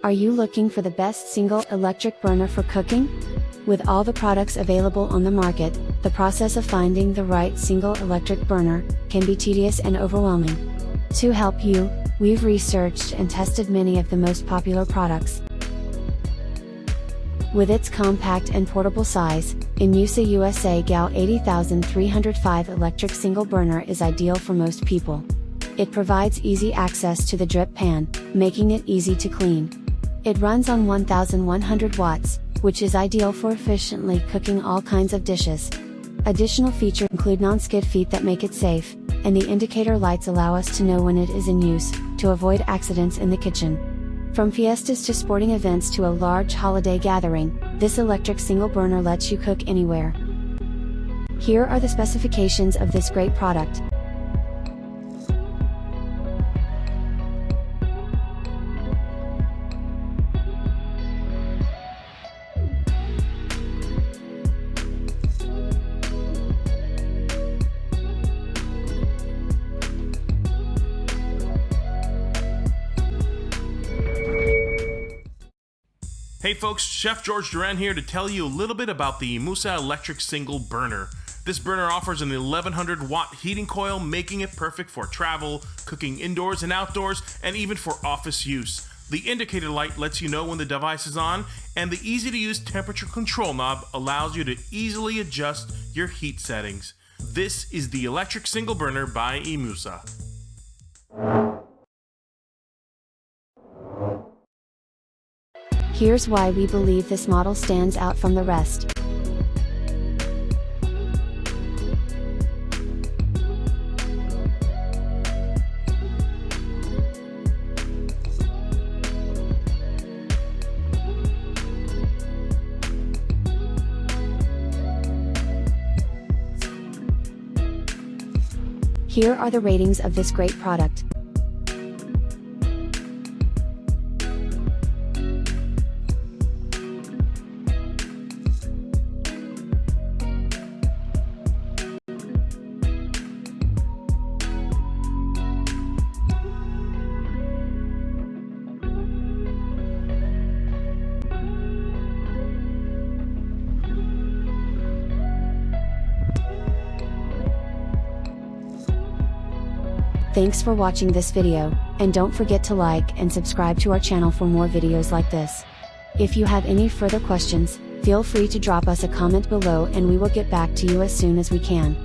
Are you looking for the best single electric burner for cooking? With all the products available on the market, the process of finding the right single electric burner can be tedious and overwhelming. To help you, we've researched and tested many of the most popular products. With its compact and portable size, IMUSA USA GAU-80305 electric single burner is ideal for most people. It provides easy access to the drip pan, making it easy to clean. It runs on 1100 watts, which is ideal for efficiently cooking all kinds of dishes. Additional features include non-skid feet that make it safe, and the indicator lights allow us to know when it is in use, to avoid accidents in the kitchen. From fiestas to sporting events to a large holiday gathering, this electric single burner lets you cook anywhere. Here are the specifications of this great product. Hey folks, Chef George Duran here to tell you a little bit about the IMUSA electric single burner. This burner offers an 1100 watt heating coil, making it perfect for travel, cooking indoors and outdoors, and even for office use. The indicator light lets you know when the device is on, and the easy to use temperature control knob allows you to easily adjust your heat settings. This is the electric single burner by IMUSA. Here's why we believe this model stands out from the rest. Here are the ratings of this great product. Thanks for watching this video, and don't forget to like and subscribe to our channel for more videos like this. If you have any further questions, feel free to drop us a comment below and we will get back to you as soon as we can.